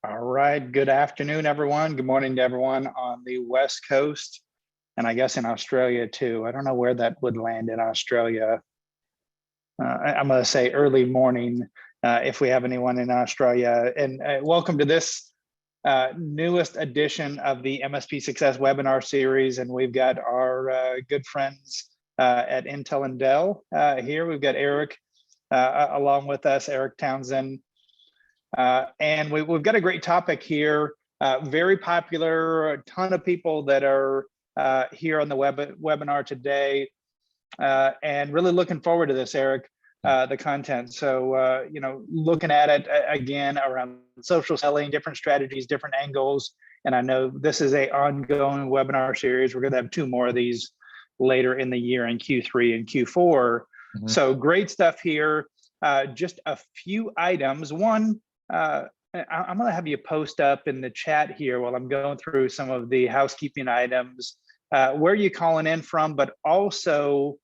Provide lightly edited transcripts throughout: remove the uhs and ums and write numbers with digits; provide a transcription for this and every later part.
All right. Good afternoon, everyone. Good morning to everyone on the West Coast, and I guess in Australia too. I don't know where that would land in Australia. I'm going to say early morning if we have anyone in Australia. And welcome to this newest edition of the MSP Success webinar series. And we've got our good friends at Intel and Dell here. We've got Eric along with us, Eric Townsend. And we've got a great topic here, very popular, a ton of people that are here on the webinar today, and really looking forward to this, Eric, the content. So, looking at it again around social selling, different strategies, different angles. And I know this is an ongoing webinar series. We're going to have 2 more of these later in the year in Q3 and Q4. So great stuff here. Just a few items. One, I'm going to have you post up in the chat here while I'm going through some of the housekeeping items, where you're calling in from, but also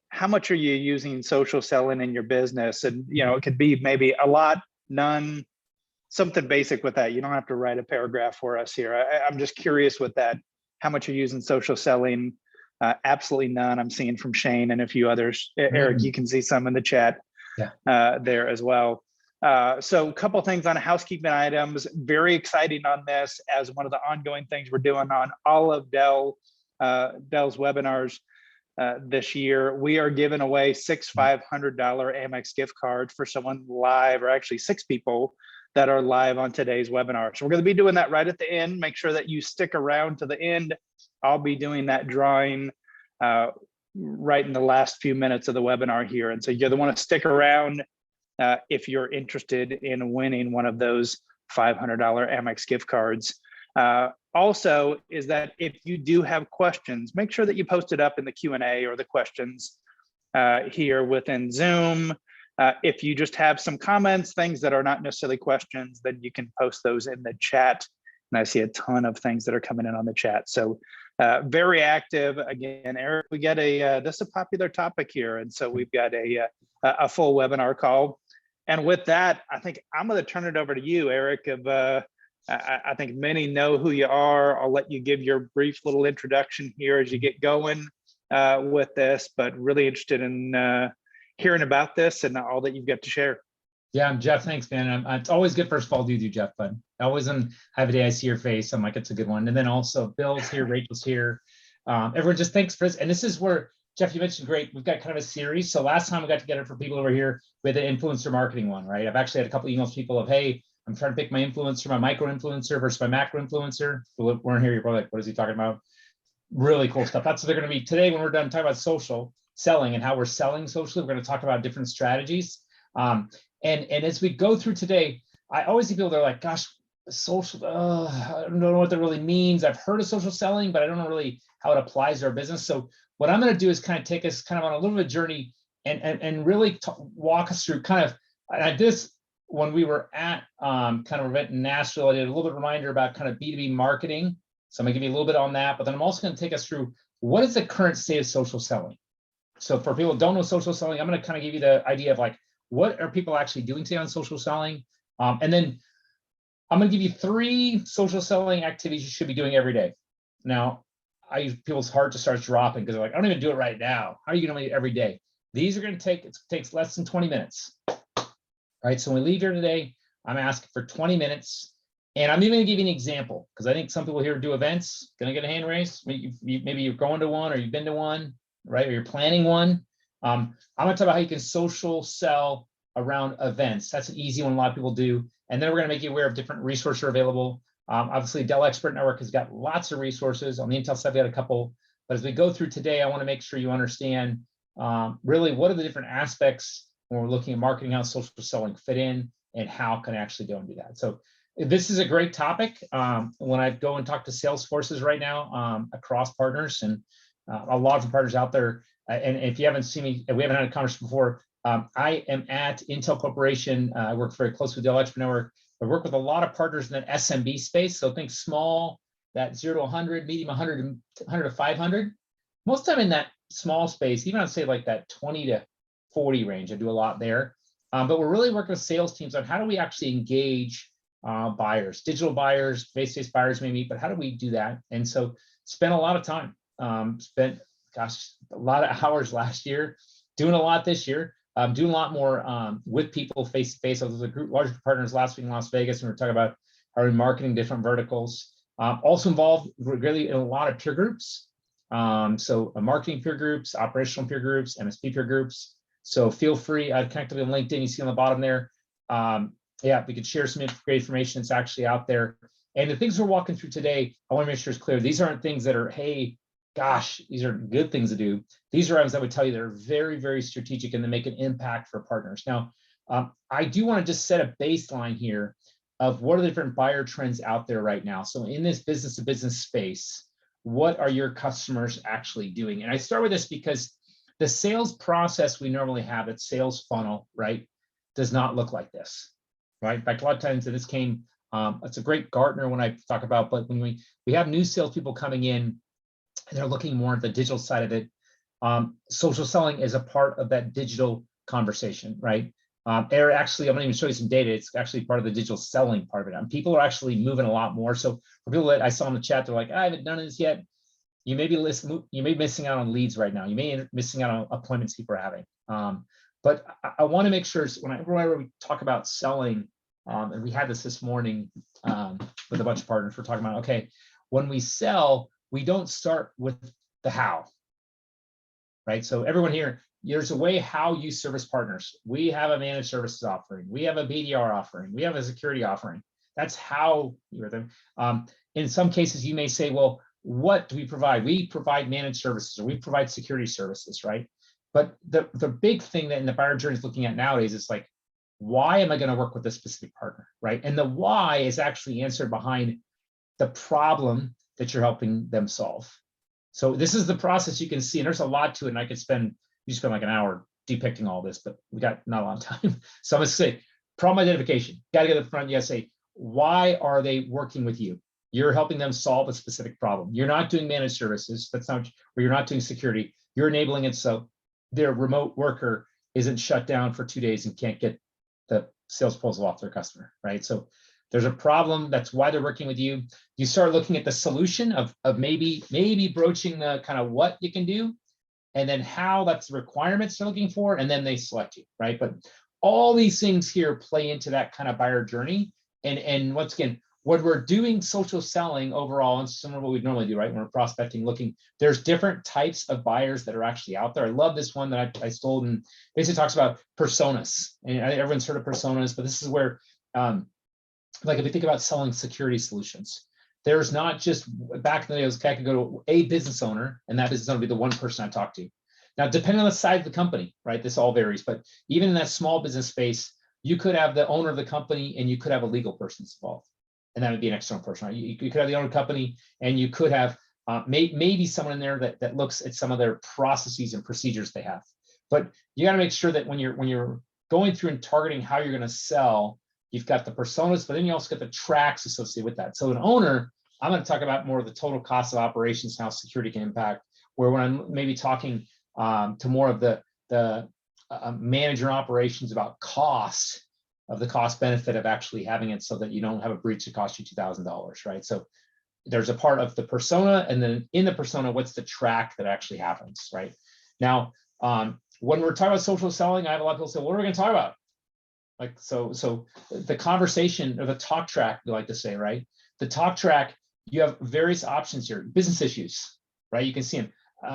how much are you using social selling in your business? And, it could be maybe a lot, none, something basic with that. You don't have to write a paragraph for us here. I'm just curious with that, how much you're using social selling. Absolutely none. I'm seeing from Shane and a few others. Eric, you can see some in the chat there as well. So a couple things on housekeeping items, very exciting on this as one of the ongoing things we're doing on all of Dell's webinars this year. We are giving away 6 $500 Amex gift cards for someone live, or actually 6 people that are live on today's webinar. So we're going to be doing that right at the end. Make sure that you stick around to the end. I'll be doing that drawing right in the last few minutes of the webinar here. And so you're the one to stick around if you're interested in winning one of those $500 Amex gift cards. Also is that if you do have questions, make sure that you post it up in the Q&A or the questions here within Zoom. If you just have some comments, things that are not necessarily questions, then you can post those in the chat. And I see a ton of things that are coming in on the chat. So very active. Again, Eric, we got this is a popular topic here. And so we've got a full webinar call. And with that, I think I'm going to turn it over to you, Eric. I think many know who you are. I'll let you give your brief little introduction here as you get going with this, but really interested in hearing about this and all that you've got to share. Yeah, I'm Jeff. Thanks, man. It's always good, first of all, to do Jeff, but I always have a day I see your face. I'm like, it's a good one. And then also Bill's here, Rachel's here. Everyone just thanks for this. And this is where, Jeff, you mentioned great. We've got kind of a series. So last time we got together for people over here with the influencer marketing one, right? I've actually had a couple emails from people of, hey, I'm trying to pick my influencer, my micro influencer versus my macro influencer. If you weren't here, you're probably like, what is he talking about? Really cool stuff. That's what they're going to be today when we're done talking about social selling and how we're selling socially. We're going to talk about different strategies. And as we go through today, I always see people that are like, gosh, social, I don't know what that really means. I've heard of social selling, but I don't know really how it applies to our business. So what I'm going to do is kind of take us kind of on a little bit of journey and really walk us through kind of, I did this when we were at kind of an event in Nashville. I did a little bit of reminder about kind of B2B marketing. So I'm going to give you a little bit on that, but then I'm also going to take us through what is the current state of social selling. So for people who don't know social selling, I'm going to kind of give you the idea of like, what are people actually doing today on social selling? And then I'm going to give you 3 social selling activities you should be doing every day. Now, people's heart just starts dropping because they're like, I don't even do it right now. How are you going to do it every day? These are going to it takes less than 20 minutes. All right, so when we leave here today, I'm asking for 20 minutes. And I'm even going to give you an example because I think some people here do events. Going to get a hand raised? Maybe you're going to one or you've been to one, right? Or you're planning one. I'm going to talk about how you can social sell around events. That's an easy one a lot of people do. And then we're going to make you aware of different resources are available. Obviously, Dell Expert Network has got lots of resources. On the Intel side, we got a couple. But as we go through today, I want to make sure you understand really what are the different aspects when we're looking at marketing, how social selling fit in, and how can I actually go and do that. So this is a great topic. When I go and talk to sales forces right now across partners and a lot of partners out there, and if you haven't seen me, we haven't had a conversation before, I am at Intel Corporation. I work very close with Dell Expert Network. I work with a lot of partners in that SMB space. So think small, that 0 to 100, medium 100 to 500. Most time in that small space, even I'd say like that 20 to 40 range. I do a lot there. But we're really working with sales teams on how do we actually engage buyers, digital buyers, face-to-face buyers may meet, but how do we do that? And so spent a lot of time, spent, gosh, a lot of hours last year, doing a lot this year, doing a lot more with people face-to-face. I was with a group, larger partners last week in Las Vegas, and we were talking about how we're marketing different verticals. Also involved really in a lot of peer groups. So marketing peer groups, operational peer groups, MSP peer groups. So feel free, I've connected on LinkedIn, you see on the bottom there. Yeah, we could share some great information that's actually out there. And the things we're walking through today, I want to make sure it's clear. These aren't things that are, hey, gosh, these are good things to do. These are items I would tell you that are very, very strategic and they make an impact for partners. Now, I do want to just set a baseline here of what are the different buyer trends out there right now. So in this business to business space, what are your customers actually doing? And I start with this because the sales process we normally have at sales funnel, right, does not look like this, right? In fact, a lot of times, and this came, it's a great Gartner when I talk about, but when we have new salespeople coming in and they're looking more at the digital side of it, social selling is a part of that digital conversation, right? Actually, I'm going to even show you some data. It's actually part of the digital selling part of it. And people are actually moving a lot more. So for people that I saw in the chat, they're like, I haven't done this yet. You may be missing out on leads right now. You may be missing out on appointments people are having. But I want to make sure whenever we talk about selling, and we had this morning with a bunch of partners, we're talking about, okay, when we sell, we don't start with the how, right? So everyone here, there's a way how you service partners. We have a managed services offering. We have a BDR offering. We have a security offering. That's how you're them. In some cases, you may say, well, what do we provide? We provide managed services or we provide security services, right? But the big thing that in the buyer journey is looking at nowadays is like, why am I going to work with this specific partner, right? And the why is actually answered behind the problem that you're helping them solve. So this is the process you can see, and there's a lot to it, and I could spend like an hour depicting all this, but we got not a lot of time. So I'm going to say problem identification. Got to get to the front. You got to say, why are they working with you? You're helping them solve a specific problem. You're not doing managed services. That's not, or you're not doing security. You're enabling it so their remote worker isn't shut down for 2 days and can't get the sales proposal off their customer, right? So there's a problem. That's why they're working with you. You start looking at the solution of maybe broaching the kind of what you can do, and then how that's the requirements they're looking for, and then they select you, right? But all these things here play into that kind of buyer journey. And once again, when we're doing social selling overall, and similar to what we normally do, right? When we're prospecting, looking, there's different types of buyers that are actually out there. I love this one that I stole, and basically talks about personas. And everyone's heard of personas, but this is where, like if you think about selling security solutions, there's not just, back in the day, I could go to a business owner, and that business owner would be the one person I talk to. Now, depending on the size of the company, right? This all varies, but even in that small business space, you could have the owner of the company and you could have a legal person involved. And that would be an external person, right? You could have the owner of the company and you could have maybe someone in there that looks at some of their processes and procedures they have. But you got to make sure that when you're going through and targeting how you're going to sell, you've got the personas, but then you also got the tracks associated with that. So an owner, I'm going to talk about more of the total cost of operations, how security can impact, where when I'm maybe talking to more of the manager operations about cost, of the cost benefit of actually having it so that you don't have a breach that costs you $2,000, right? So there's a part of the persona, and then in the persona, what's the track that actually happens, right? Now, when we're talking about social selling, I have a lot of people say, what are we going to talk about? Like, so the conversation or the talk track, we like to say, right? The talk track, you have various options here. Business issues, right? You can see them.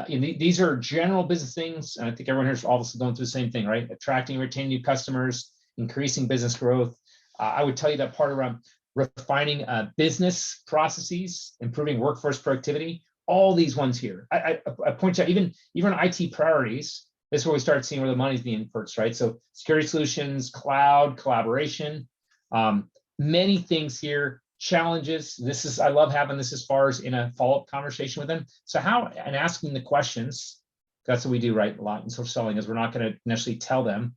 These are general business things, and I think everyone here is also going through the same thing, right? Attracting and retaining new customers, increasing business growth. I would tell you that part around refining business processes, improving workforce productivity, all these ones here. I point out even IT priorities. This is where we start seeing where the money's being purchased, right? So security solutions, cloud, collaboration, many things here. Challenges. I love having this as far as in a follow-up conversation with them. So and asking the questions, that's what we do, right? A lot in social selling is we're not going to necessarily tell them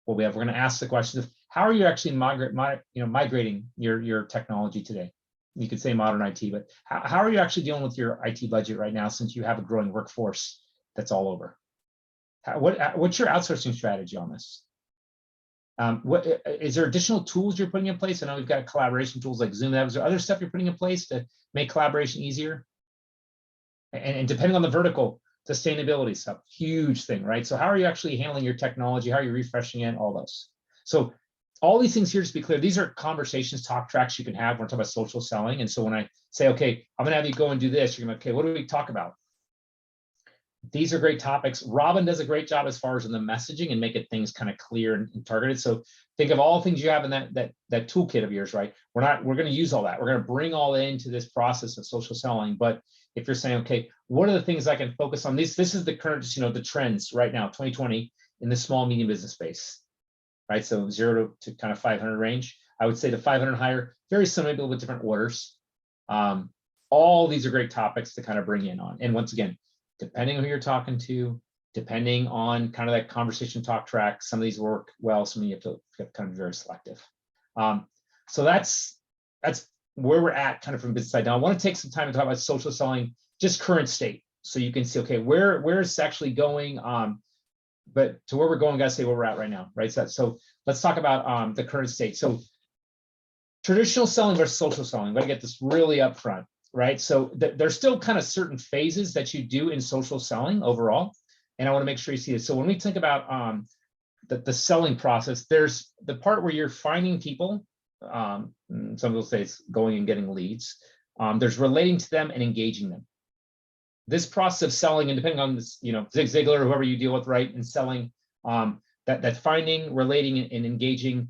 what we have. We're going to ask the questions of how are you actually migrating your technology today? You could say modern IT, but how are you actually dealing with your IT budget right now, since you have a growing workforce that's all over? What's your outsourcing strategy on this? What is there additional tools you're putting in place? I know we've got collaboration tools like Zoom. Is there other stuff you're putting in place to make collaboration easier? And depending on the vertical, sustainability stuff, huge thing, right? So how are you actually handling your technology? How are you refreshing it? All those. So all these things here, just to be clear, these are conversations, talk tracks you can have when we're talking about social selling. And so when I say, okay, I'm gonna have you go and do this, you're gonna, okay, what do we talk about? These are great topics. Robin does a great job as far as in the messaging and making things kind of clear and targeted. So think of all things you have in that toolkit of yours, right? We're going to use all that. We're going to bring all into this process of social selling. But if you're saying, okay, what are the things I can focus on? This is the current, the trends right now, 2020 in the small, medium business space, right? So 0 to kind of 500 range. I would say the 500 higher, very similar with different orders. All these are great topics to kind of bring in on. And once again, depending on who you're talking to, depending on kind of that conversation talk track, some of these work well, some of you have to kind of be very selective. So that's where we're at kind of from business side. Now I want to take some time to talk about social selling, just current state. So you can see, okay, where it's actually going, but to where we're going, gotta say where we're at right now, right? So let's talk about the current state. So traditional selling versus social selling, I'm gonna get this really upfront. Right. So there's still kind of certain phases that you do in social selling overall. And I want to make sure you see this. So when we think about the selling process, there's the part where you're finding people. Some people say it's going and getting leads. There's relating to them and engaging them. This process of selling, and depending on this, Zig Ziglar or whoever you deal with, right, and selling, that finding, relating, and engaging,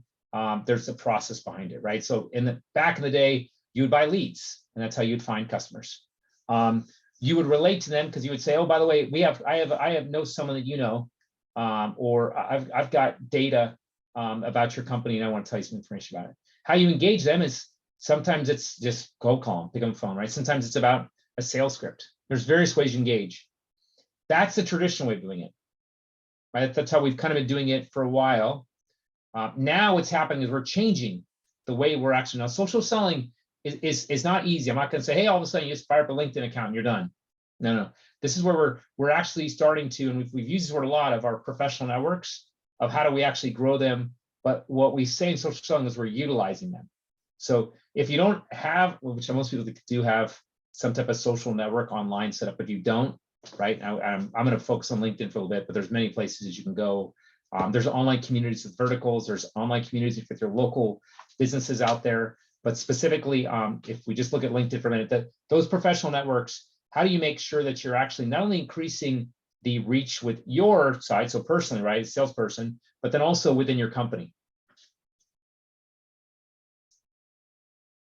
there's a process behind it, right? So back in the day, you would buy leads, and that's how you'd find customers. You would relate to them because you would say, "Oh, by the way, I know someone that you know, or I've got data about your company, and I want to tell you some information about it." How you engage them is sometimes it's just cold call them, pick up the phone, right? Sometimes it's about a sales script. There's various ways you engage. That's the traditional way of doing it, right? That's how we've kind of been doing it for a while. Now what's happening is we're changing the way we're actually now social selling. Is not easy. I'm not going to say, hey, all of a sudden you just fire up a LinkedIn account and you're done. No. This is where we're actually starting to, and we've used this word a lot, of our professional networks, of how do we actually grow them. But what we say in social selling is we're utilizing them. So if you don't have, which most people do have some type of social network online set up, if you don't, right now, I'm going to focus on LinkedIn for a little bit, but there's many places you can go. There's online communities with verticals. There's online communities with your local businesses out there. But specifically, if we just look at LinkedIn for a minute, those professional networks, how do you make sure that you're actually not only increasing the reach with your side, so personally, right, salesperson, but then also within your company?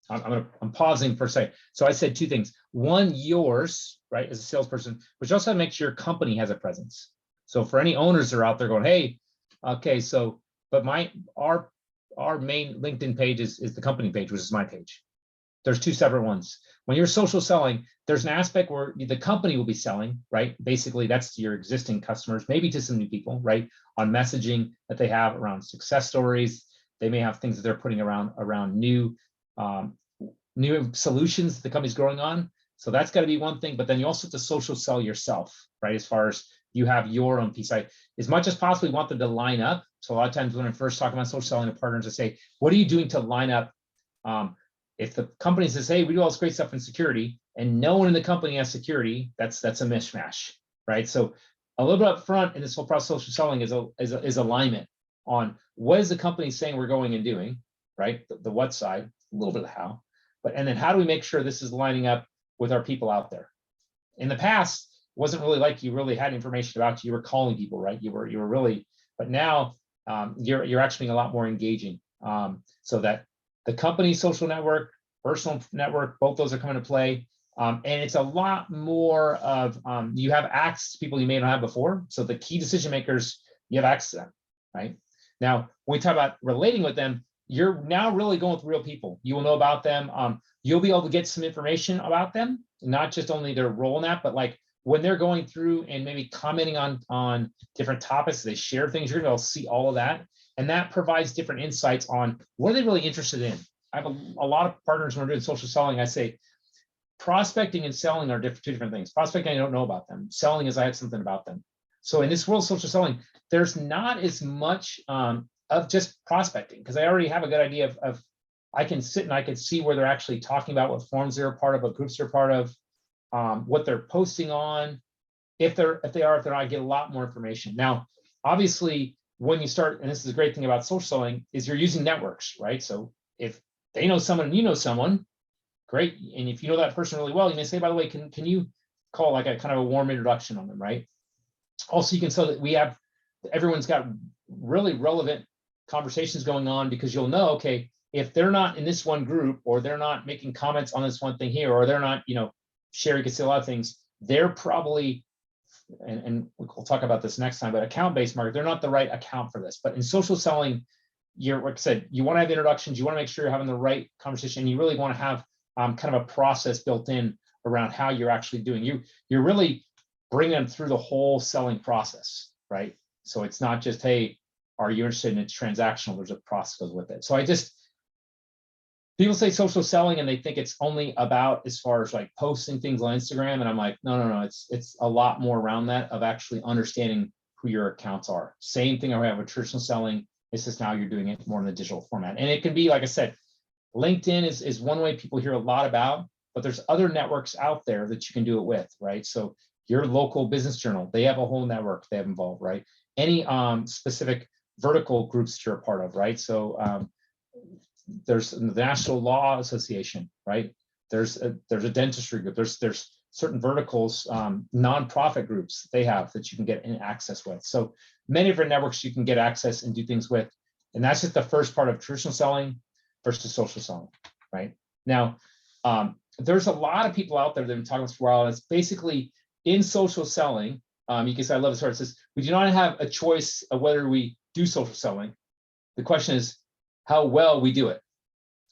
I'm pausing for a second. So I said two things. One, yours, right, as a salesperson, but you also have to make sure your company has a presence. So for any owners that are out there going, hey, okay, so, but our main LinkedIn page is the company page, which is my page. There's two separate ones. When you're social selling, there's an aspect where the company will be selling, right? Basically, that's your existing customers, maybe to some new people, right? On messaging that they have around success stories. They may have things that they're putting around new solutions that the company's growing on. So that's got to be one thing. But then you also have to social sell yourself, right? As far as you have your own piece. As much as possible, we want them to line up. So a lot of times when I first talk about social selling to partners, I say, what are you doing to line up? If the company says, hey, we do all this great stuff in security, and no one in the company has security, that's a mishmash, right? So a little bit up front in this whole process of social selling is alignment on what is the company saying we're going and doing, right? The what side, a little bit of the how, and then how do we make sure this is lining up with our people out there? In the past, it wasn't really like you really had information about you. You were calling people, right? You were really, but now you're actually being a lot more engaging. So that the company social network, personal network, both those are coming to play. And it's a lot more of, you have access to people you may not have before. So the key decision makers, you have access to them, right? Now, when we talk about relating with them, you're now really going with real people. You will know about them. You'll be able to get some information about them, not just only their role in that, but like when they're going through and maybe commenting on different topics, they share things, you're going to see all of that. And that provides different insights on what are they really interested in. I have a lot of partners when we're doing social selling. I say prospecting and selling are two different things. Prospecting, I don't know about them. Selling is I have something about them. So in this world of social selling, there's not as much of just prospecting, because I already have a good idea of I can sit and I can see where they're actually talking about, what forums they're a part of, what groups they're a part of, what they're posting on. If they are, if they're not, I get a lot more information. Now, obviously, when you start, and this is a great thing about social selling, is you're using networks, right? So if they know someone and you know someone, great. And if you know that person really well, you may say, by the way, can you call like a kind of a warm introduction on them, right? Also, you can say that we have, everyone's got really relevant conversations going on, because you'll know, okay, if they're not in this one group, or they're not making comments on this one thing here, or they're not, sharing, you can see a lot of things, they're probably, and we'll talk about this next time, but account-based market, they're not the right account for this. But in social selling, you're, like I said, you want to have introductions, you want to make sure you're having the right conversation, and you really want to have kind of a process built in around how you're actually doing. You're really bringing them through the whole selling process, right? So it's not just, hey, are you interested in it? It's transactional. There's a process goes with it. So people say social selling and they think it's only about as far as like posting things on Instagram. And I'm like, no. It's a lot more around that, of actually understanding who your accounts are. Same thing I have with traditional selling. It's just now you're doing it more in the digital format. And it can be, like I said, LinkedIn is one way people hear a lot about, but there's other networks out there that you can do it with, right? So your local business journal, they have a whole network they have involved, right? Any specific vertical groups that you're a part of, right? So there's the National Law Association, right? There's a dentistry group. There's certain verticals, nonprofit groups they have that you can get in access with. So many different networks you can get access and do things with. And that's just the first part of traditional selling versus social selling, right? Now, there's a lot of people out there that have been talking about this for a while. And it's basically in social selling, you can say, I love this part. It says, we do not have a choice of whether we do social selling. The question is how well we do it.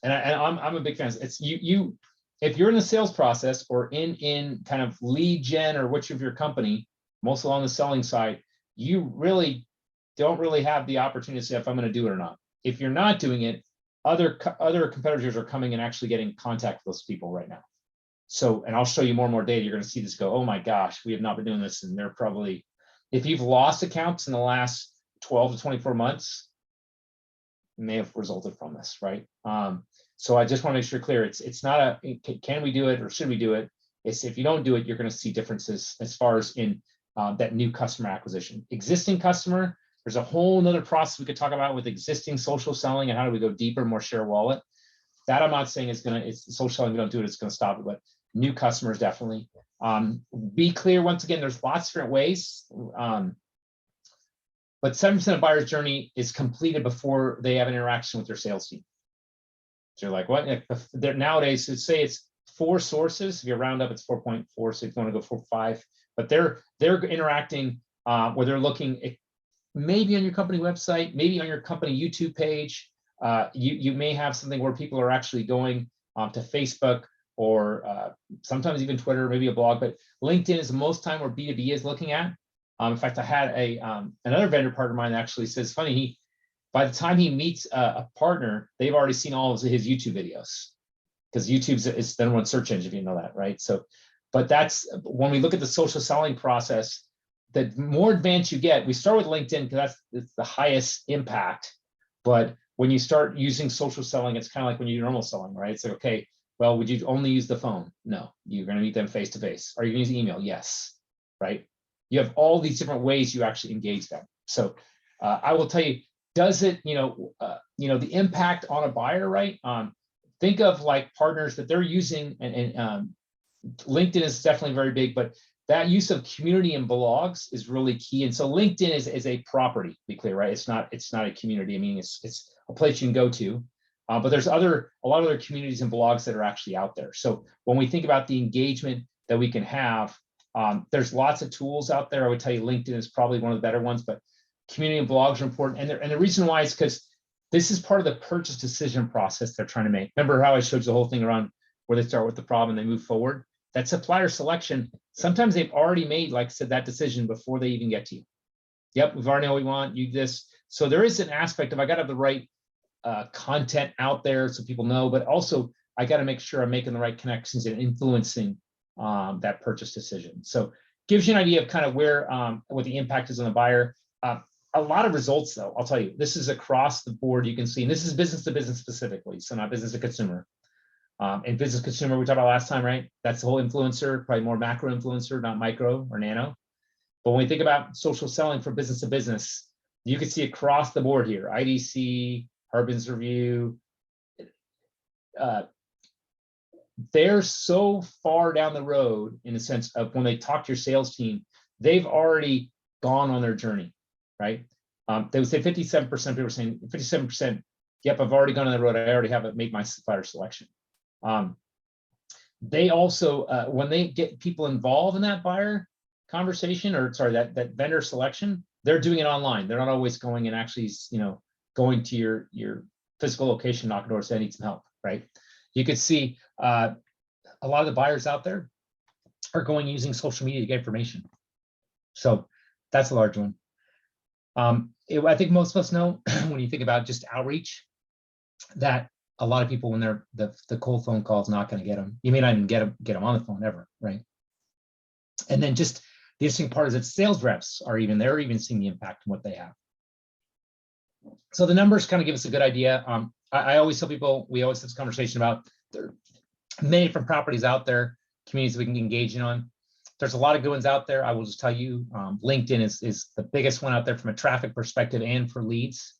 And I'm a big fan. It's you if you're in the sales process, or in kind of lead gen, or which of your company, most along the selling side, you really don't really have the opportunity to say if I'm going to do it or not. If you're not doing it, other competitors are coming and actually getting contact with those people right now. So, and I'll show you more and more data. You're going to see this go, oh my gosh, we have not been doing this. And they're probably, if you've lost accounts in the last 12 to 24 months, may have resulted from this, right? So I just want to make sure clear, it's not a, can we do it or should we do it? It's, if you don't do it, you're going to see differences as far as in that new customer acquisition. Existing customer, there's a whole nother process we could talk about with existing social selling, and how do we go deeper, more share wallet. That I'm not saying it's social selling, we don't do it, it's going to stop it, but new customers definitely. Be clear, once again, there's lots of different ways. But 7% of buyer's journey is completed before they have an interaction with their sales team. So you're like, what? Nowadays, let's say it's 4 sources. If you round up, it's 4.4. So if you want to go 4.5, but they're interacting where they're looking maybe on your company website, maybe on your company YouTube page. You may have something where people are actually going to Facebook, or sometimes even Twitter, maybe a blog. But LinkedIn is the most time where B2B is looking at. In fact, I had another vendor partner of mine that actually says, funny, by the time he meets a partner, they've already seen all of his YouTube videos, because YouTube is the number one search engine, if you know that, right? So, but that's when we look at the social selling process, the more advanced you get, we start with LinkedIn because it's the highest impact. But when you start using social selling, it's kind of like when you do normal selling, right? It's like, okay, well, would you only use the phone? No, you're going to meet them face to face. Are you going to use email? Yes, right? You have all these different ways you actually engage them. So I will tell you, does it, the impact on a buyer, right? Think of like partners that they're using, and LinkedIn is definitely very big, but that use of community and blogs is really key. And so LinkedIn is a property, to be clear, right? It's not a community. I mean, it's a place you can go to, but there's a lot of other communities and blogs that are actually out there. So when we think about the engagement that we can have, there's lots of tools out there. I would tell you LinkedIn is probably one of the better ones, but community and blogs are important. And the reason why is because this is part of the purchase decision process they're trying to make. Remember how I showed you the whole thing around where they start with the problem and they move forward? That supplier selection, sometimes they've already made, like I said, that decision before they even get to you. Yep, we've already know what we want, you this. So there is an aspect of I got to have the right content out there so people know, but also I got to make sure I'm making the right connections and influencing that purchase decision. So gives you an idea of kind of where what the impact is on the buyer. a lot of results though. I'll tell you, this is across the board. You can see, and this is business to business specifically, so not business to consumer. And business consumer, we talked about last time, right? That's the whole influencer, probably more macro influencer, not micro or nano. But when we think about social selling for business to business, you can see across the board here, IDC, Harvard Business Review, they're so far down the road in the sense of when they talk to your sales team, they've already gone on their journey, right? They would say 57% people were saying 57%, yep, I've already gone on the road. I already have made my supplier selection. They also, when they get people involved in that buyer conversation, or sorry, that vendor selection, they're doing it online. They're not always going and actually, going to your physical location, knocking doors, saying I need some help, right? You could see a lot of the buyers out there are going using social media to get information. So that's a large one. I think most of us know when you think about just outreach, that a lot of people, when they're the cold phone call is not going to get them. You may not even get them on the phone ever, right? And then just the interesting part is that sales reps they're even seeing the impact on what they have. So the numbers kind of give us a good idea. I always tell people, we always have this conversation about there are many different properties out there, communities we can engage in on. There's a lot of good ones out there. I will just tell you, LinkedIn is the biggest one out there from a traffic perspective and for leads.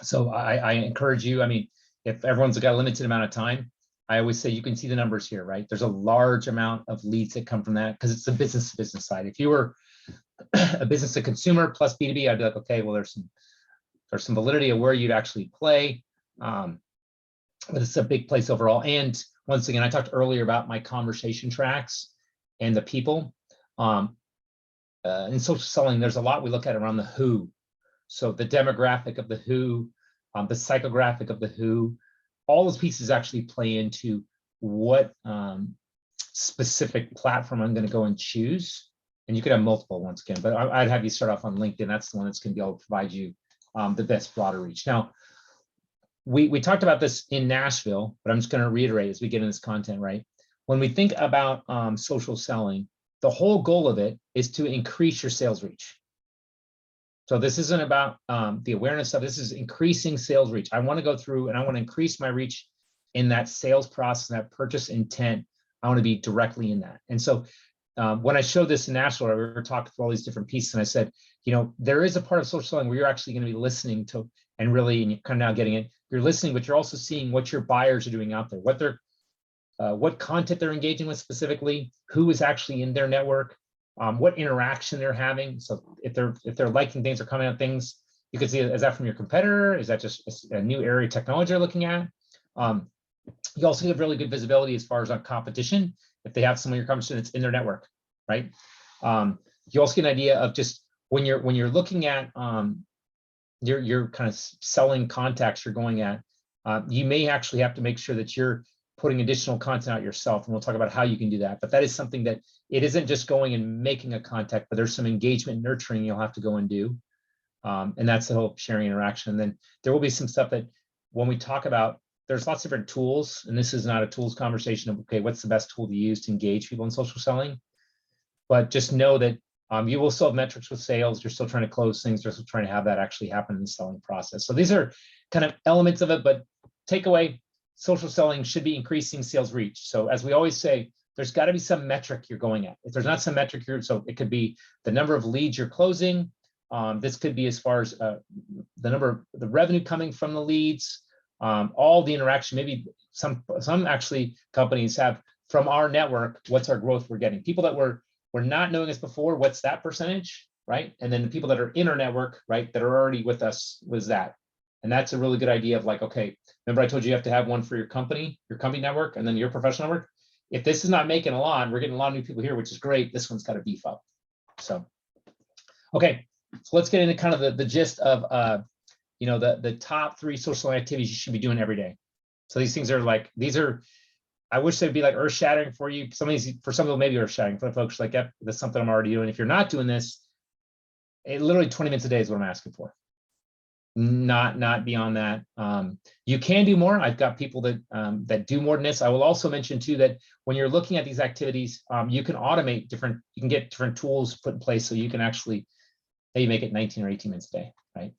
So I encourage you, I mean, if everyone's got a limited amount of time, I always say you can see the numbers here, right? There's a large amount of leads that come from that because it's the business to business side. If you were a business to consumer plus B2B, I'd be like, okay, well, there's some validity of where you'd actually play. But it's a big place overall. And once again, I talked earlier about my conversation tracks and the people. In social selling, there's a lot we look at around the who. So the demographic of the who, the psychographic of the who, all those pieces actually play into what specific platform I'm going to go and choose. And you could have multiple once again, but I'd have you start off on LinkedIn. That's the one that's going to be able to provide you the best broader reach. Now, we talked about this in Nashville, but I'm just going to reiterate as we get into this content, right? When we think about social selling, the whole goal of it is to increase your sales reach. So this isn't about the awareness stuff. This is increasing sales reach. I want to go through and I want to increase my reach in that sales process, that purchase intent. I want to be directly in that. And so when I showed this in Nashville, we were talking through all these different pieces, and I said, there is a part of social selling where you're actually going to be listening to, and really, and you're kind of now getting it. You're listening, but you're also seeing what your buyers are doing out there, what content they're engaging with specifically, who is actually in their network, what interaction they're having. So if they're liking things or commenting on things, you can see, is that from your competitor? Is that just a new area of technology you're looking at? You also have really good visibility as far as on competition. If they have some of your competition that's in their network, right? You also get an idea of just when you're looking at your kind of selling contacts you're going at, you may actually have to make sure that you're putting additional content out yourself, and we'll talk about how you can do that. But that is something that it isn't just going and making a contact, but there's some engagement nurturing you'll have to go and do. And that's the whole sharing interaction. And then there will be some stuff that when we talk about, there's lots of different tools, and this is not a tools conversation of, okay, what's the best tool to use to engage people in social selling? But just know that you will still have metrics with sales. You're still trying to close things. You're still trying to have that actually happen in the selling process. So these are kind of elements of it, but takeaway, social selling should be increasing sales reach. So as we always say, there's got to be some metric you're going at. If there's not some metric so it could be the number of leads you're closing. This could be as far as the revenue coming from the leads, all the interaction. Maybe some actually companies have from our network, what's our growth we're getting? People that were not knowing us before, what's that percentage, right? And then the people that are in our network, right, that are already with us, was that. And that's a really good idea of like, okay, remember I told you have to have one for your company network, and then your professional network. If this is not making a lot, we're getting a lot of new people here, which is great. This one's got to beef up. So, okay, so let's get into kind of the gist of, the top 3 social activities you should be doing every day. So these things are like, I wish they'd be like earth shattering for you. For some people, maybe earth shattering. For folks like, yep, that's something I'm already doing. If you're not doing this, literally 20 minutes a day is what I'm asking for. Not beyond that. You can do more. I've got people that do more than this. I will also mention too that when you're looking at these activities, you can automate you can get different tools put in place so you can actually Hey, you make it 19 or 18 minutes a day, right?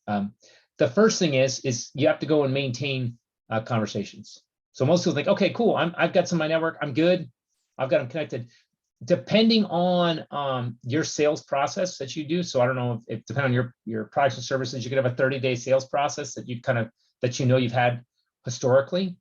The first thing is you have to go and maintain conversations. So most people think, okay, cool, I've got some of my network, I'm good, I've got them connected. Depending on your sales process that you do, so I don't know if depending on your products and services, you could have a 30-day sales process that you've had historically.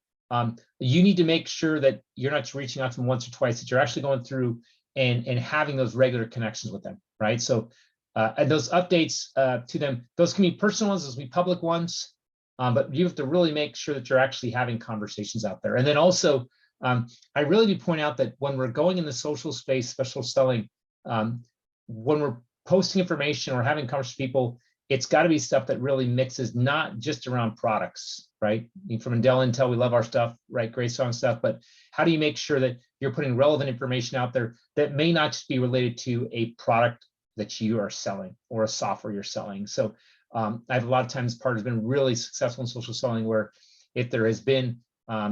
You need to make sure that you're not just reaching out to them once or twice, that you're actually going through and having those regular connections with them, right? So and those updates to them, those can be personal ones, those can be public ones, but you have to really make sure that you're actually having conversations out there. And then also, I really do point out that when we're going in the social space, special selling, when we're posting information or having conversations with people, it's got to be stuff that really mixes, not just around products, right? I mean, from Dell, Intel, we love our stuff, right? Great strong stuff, but how do you make sure that you're putting relevant information out there that may not just be related to a product that you are selling or a software you're selling? So I've a lot of times partners been really successful in social selling where if there has been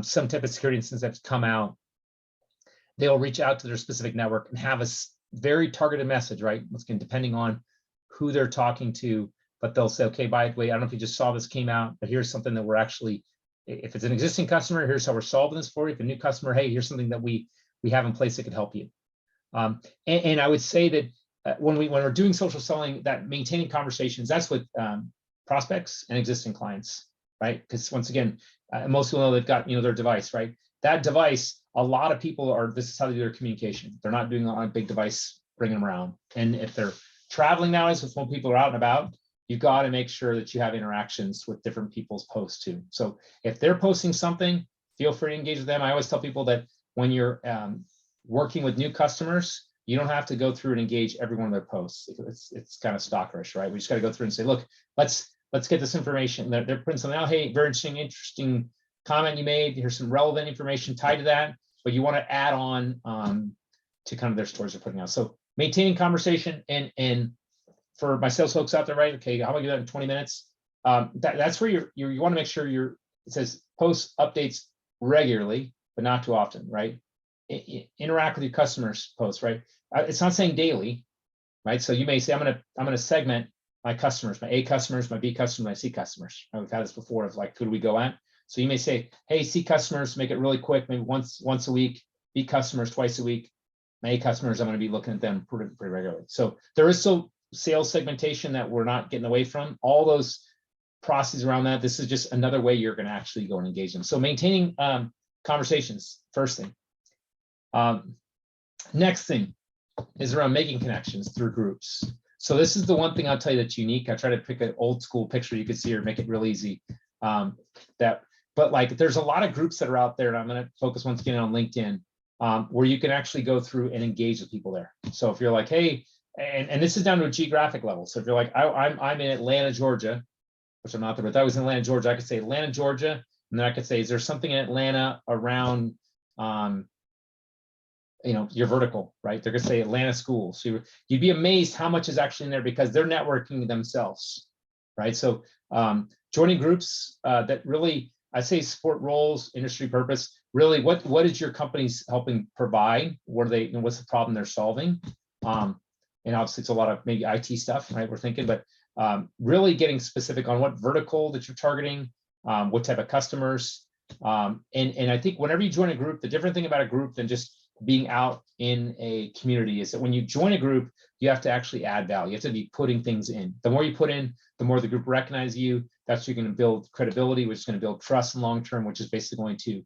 some type of security instance that's come out, they'll reach out to their specific network and have a very targeted message, right? Once again, depending on who they're talking to, but they'll say, okay, by the way, I don't know if you just saw this came out, but here's something that we're actually, if it's an existing customer, here's how we're solving this for you. If a new customer, hey, here's something that we have in place that could help you. And I would say that when we're doing social selling, that maintaining conversations, that's with prospects and existing clients, right? Because once again, most people know they've got their device, right? That device, a lot of people this is how they do their communication. They're not doing it on a big device, bringing them around. And if they're traveling nowadays, with when people are out and about, you've got to make sure that you have interactions with different people's posts too. So if they're posting something, feel free to engage with them. I always tell people that when you're working with new customers, you don't have to go through and engage every one of their posts. It's kind of stalkerish, right? We just got to go through and say, look, let's get this information. They're putting something out. Hey, very interesting comment you made. Here's some relevant information tied to that, but you want to add on to kind of their stories they're putting out. So maintaining conversation and for my sales folks out there, right? Okay, how about you do that in 20 minutes? That's where you want to make sure it says post updates regularly, but not too often, right? Interact with your customers posts, right? It's not saying daily, right? So you may say, I'm gonna segment my customers, my A customers, my B customers, my C customers. We've had this before of like, who do we go at? So you may say, hey, C customers, make it really quick, maybe once a week, B customers twice a week, my A customers, I'm going to be looking at them pretty regularly. So there is still sales segmentation that we're not getting away from. All those processes around that, this is just another way you're going to actually go and engage them. So maintaining conversations, first thing. Next thing is around making connections through groups. So this is the one thing I'll tell you that's unique. I try to pick an old school picture you could see or make it real easy. But like there's a lot of groups that are out there, and I'm going to focus once again on LinkedIn, where you can actually go through and engage with people there. So if you're like, hey, and this is down to a geographic level. So if you're like, I'm in Atlanta, Georgia, which I'm not there, but if I was in Atlanta, Georgia, I could say Atlanta, Georgia, and then I could say, is there something in Atlanta around your vertical, right? They're gonna say Atlanta schools. So you'd be amazed how much is actually in there because they're networking themselves, right? So joining groups that really, I say support roles, industry purpose, really what is your company's helping provide? What's the problem they're solving? And obviously it's a lot of maybe IT stuff, right? We're thinking, but really getting specific on what vertical that you're targeting, what type of customers. And I think whenever you join a group, the different thing about a group than just being out in a community is that when you join a group, you have to actually add value. You have to be putting things in. The more you put in, the more the group recognizes you. That's you're going to build credibility, which is going to build trust in long term, which is basically going to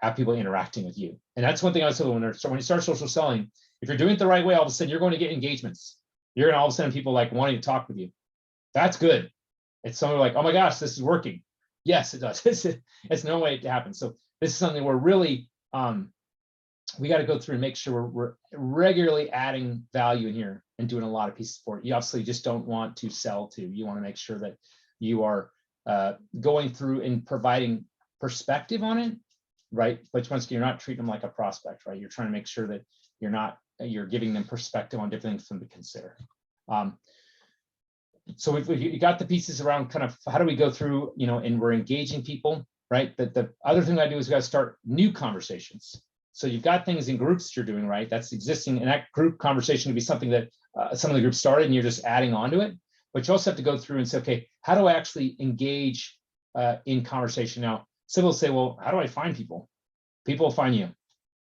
have people interacting with you. And that's one thing I was saying when you start social selling, if you're doing it the right way, all of a sudden you're going to get engagements. You're going to all of a sudden people like wanting to talk with you. That's good. It's something like, oh my gosh, this is working. Yes, it does. It's no way to happen. So this is something we're really we got to go through and make sure we're regularly adding value in here and doing a lot of pieces for it. You obviously just don't want to sell to. You want to make sure that you are going through and providing perspective on it, right? But once again, you're not treating them like a prospect, right? You're trying to make sure that you're giving them perspective on different things for them to consider. So you got the pieces around kind of how do we go through, and we're engaging people, right? But the other thing I do is we got to start new conversations. So you've got things in groups that you're doing, right? That's existing. And that group conversation would be something that some of the groups started and you're just adding on to it. but you also have to go through and say, okay, how do I actually engage in conversation? Now, some will say, well, how do I find people? People will find you.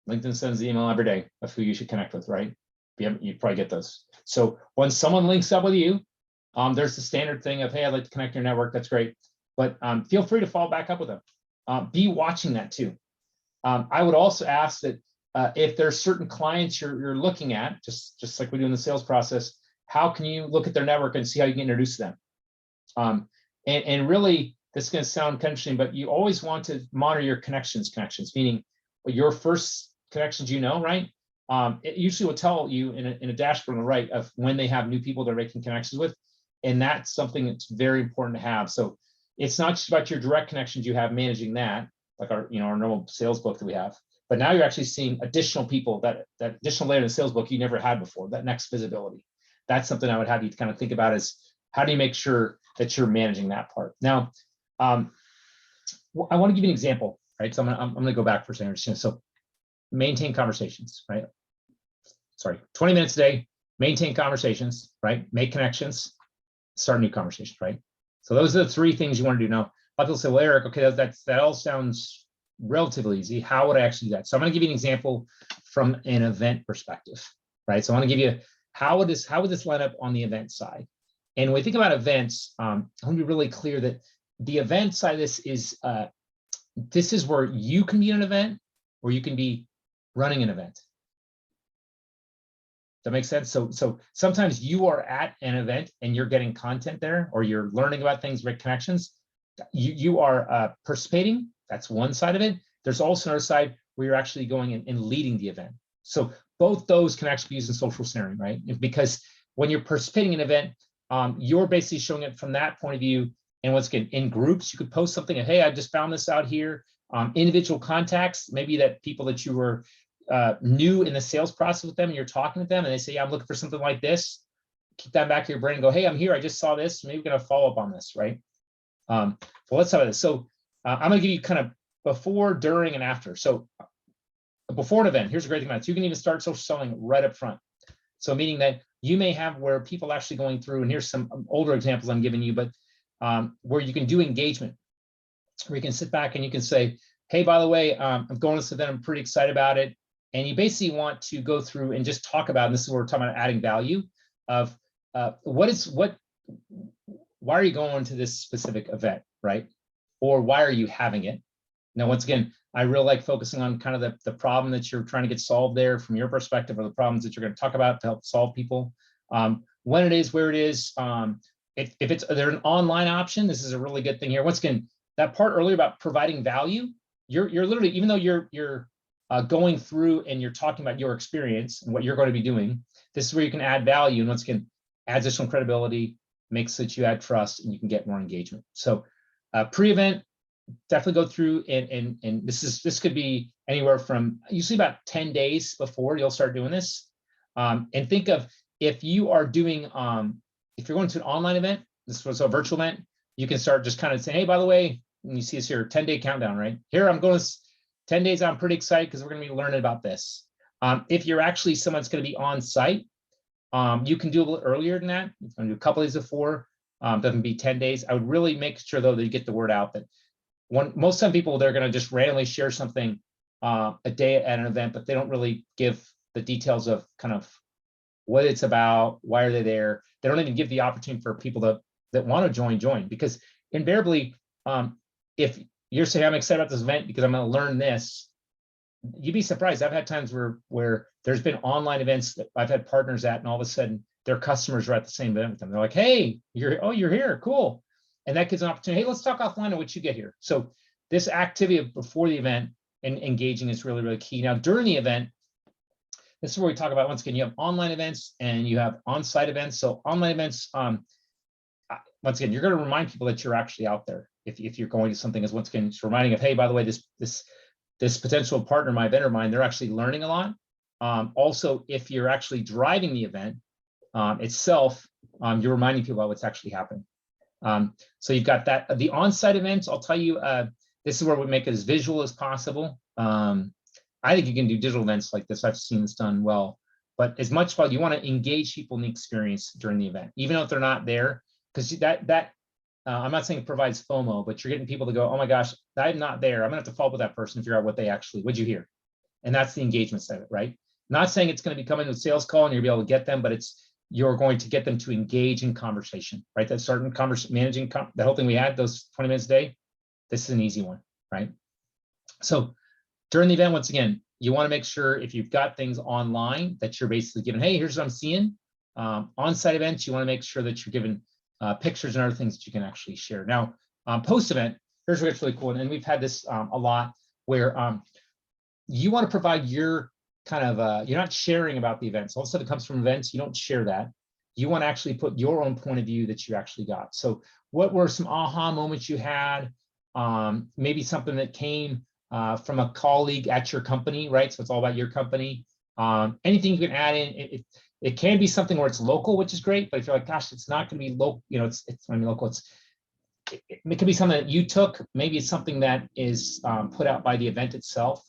LinkedIn sends the email every day of who you should connect with, right? You probably get those. So when someone links up with you, there's the standard thing of, hey, I'd like to connect your network. That's great. But feel free to follow back up with them. Be watching that too. I would also ask that if there's certain clients you're looking at, just like we do in the sales process, how can you look at their network and see how you can introduce them? And really, this is going to sound kind of interesting, but you always want to monitor your connections, meaning your first connections, right? It usually will tell you in a dashboard on the right of when they have new people they're making connections with. And that's something that's very important to have. So it's not just about your direct connections you have managing that, like our normal sales book that we have, but now you're actually seeing additional people, that additional layer in the sales book you never had before, that next visibility. That's something I would have you kind of think about is how do you make sure that you're managing that part? Now, I want to give you an example, right? So I'm going to go back for a second. So maintain conversations, right? Sorry, 20 minutes a day, maintain conversations, right? Make connections, start new conversations, right? So those are the three things you want to do. Now, people say, well, Eric, okay, that all sounds relatively easy. How would I actually do that? So I'm going to give you an example from an event perspective, right? So I want to give you how would this line up on the event side? And when we think about events, I want to be really clear that the event side of this is where you can be in an event or you can be running an event. That makes sense. So sometimes you are at an event and you're getting content there, or you're learning about things, make connections. You are participating. That's one side of it. There's also another side where you're actually going and leading the event. So both those can actually be used in social sharing, right? Because when you're participating in an event, you're basically showing it from that point of view. And once again, in groups, you could post something. Hey, I just found this out here. Individual contacts, maybe that people that you were new in the sales process with them, and you're talking with them, and they say, yeah, I'm looking for something like this. Keep that back of your brain and go, hey, I'm here. I just saw this. Maybe we're going to follow up on this, right? So let's talk about this. So I'm going to give you kind of before, during, and after. So before an event, here's a great thing about it. You can even start social selling right up front. So meaning that you may have where people actually going through, and here's some older examples I'm giving you, but where you can do engagement, where you can sit back and you can say, hey, by the way, I'm going to this event. I'm pretty excited about it. And you basically want to go through and just talk about, and this is where we're talking about adding value of why are you going to this specific event, right? Or why are you having it? Now, once again, I really like focusing on kind of the problem that you're trying to get solved there from your perspective, or the problems that you're going to talk about to help solve people. When it is, where it is, if there's an online option, this is a really good thing here. Once again, that part earlier about providing value, you're literally, even though you're going through and you're talking about your experience and what you're going to be doing, this is where you can add value. And once again, add additional credibility, makes that you add trust, and you can get more engagement. So pre-event, definitely go through and this could be anywhere from usually about 10 days before you'll start doing this. And think of, if you are doing, if you're going to an online event, this was a virtual event, you can start just kind of saying, hey, by the way, and you see this here, 10-day countdown, right? Here, I'm going to 10 days. I'm pretty excited because we're going to be learning about this. If you're actually someone's going to be on site, you can do a little earlier than that. You can do a couple days before. Doesn't be 10 days. I would really make sure though that you get the word out that most some people, they're going to just randomly share something a day at an event, but they don't really give the details of kind of what it's about, why are they there. They don't even give the opportunity for people that want to join, because invariably, if you're saying, I'm excited about this event because I'm going to learn this, you'd be surprised. I've had times where there's been online events that I've had partners at, and all of a sudden their customers are at the same event with them. They're like, hey, you're here, cool. And that gives an opportunity. Hey, let's talk offline on what you get here. So this activity before the event and engaging is really, really key. Now, during the event, this is where we talk about, once again, you have online events and you have on-site events. So online events, once again, you're going to remind people that you're actually out there. If you're going to something, as once again, just reminding of, hey, by the way, this potential partner, my vendor of mine, they're actually learning a lot. Also, if you're actually driving the event itself, you're reminding people about what's actually happening. So you've got that. The on-site events, I'll tell you, this is where we make it as visual as possible. I think you can do digital events like this. I've seen this done well, but as much as you want to engage people in the experience during the event, even if they're not there, because I'm not saying it provides FOMO, but you're getting people to go, oh my gosh, I'm not there. I'm gonna have to follow up with that person and figure out what they actually, what'd you hear? And that's the engagement side of it, right? Not saying it's going to be coming to a sales call and you'll be able to get them, but you're going to get them to engage in conversation, right? That certain conversation, managing the whole thing we had, those 20 minutes a day, this is an easy one, right? So during the event, once again, you want to make sure if you've got things online that you're basically giving, hey, here's what I'm seeing. On-site events, you want to make sure that you're giving pictures and other things that you can actually share. Now, post-event, here's what's really cool, and we've had this a lot where you want to provide your kind of, you're not sharing about the events. All of a sudden it comes from events, you don't share that. You want to actually put your own point of view that you actually got. So what were some aha moments you had? Maybe something that came from a colleague at your company, right? So it's all about your company. Anything you can add in, it can be something where it's local, which is great, but if you're like, gosh, it's not going to be local, you know, I mean, local, it could be something that you took, maybe it's something that is put out by the event itself,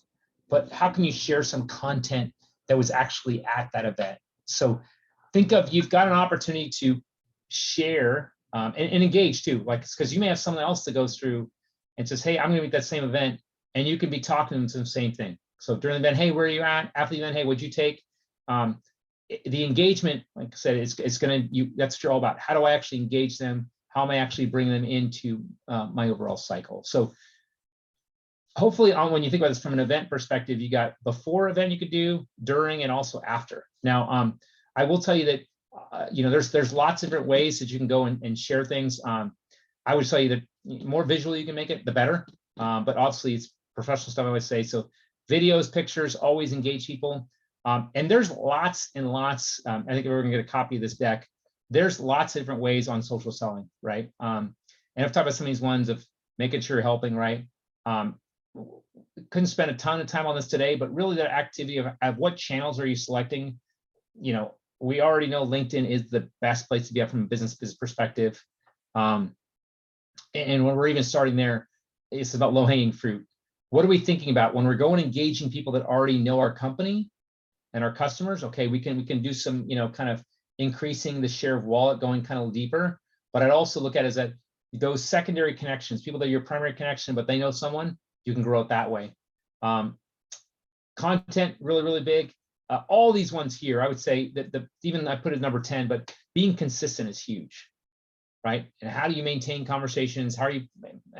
but how can you share some content that was actually at that event? So think of, you've got an opportunity to share and engage too, like, because you may have someone else that goes through and says, hey, I'm going to be at that same event, and you can be talking to them the same thing. So during the event, hey, where are you at? After the event, hey, what'd you take? The engagement, like I said, it's going to, that's what you're all about. How do I actually engage them? How am I actually bringing them into my overall cycle? So hopefully when you think about this from an event perspective, you got before event you could do, during, and also after. Now, I will tell you that, you know, there's lots of different ways that you can go and share things. I would tell you that the more visual you can make it, the better. But obviously it's professional stuff, I would say. So videos, pictures, always engage people. And there's lots and lots, I think we're gonna get a copy of this deck. There's lots of different ways on social selling, right? And I've talked about some of these ones of making sure you're helping, right? Couldn't spend a ton of time on this today, but really the activity of what channels are you selecting? You know, we already know LinkedIn is the best place to be at from a business perspective. And when we're even starting there, it's about low-hanging fruit. What are we thinking about when we're going engaging people that already know our company and our customers? Okay, we can do some, you know, kind of increasing the share of wallet, going kind of deeper. But I'd also look at is that those secondary connections, people that are your primary connection, but they know someone, you can grow it that way. Content, really, really big. All these ones here, I would say that even I put it number 10, but being consistent is huge, right? And how do you maintain conversations? How are you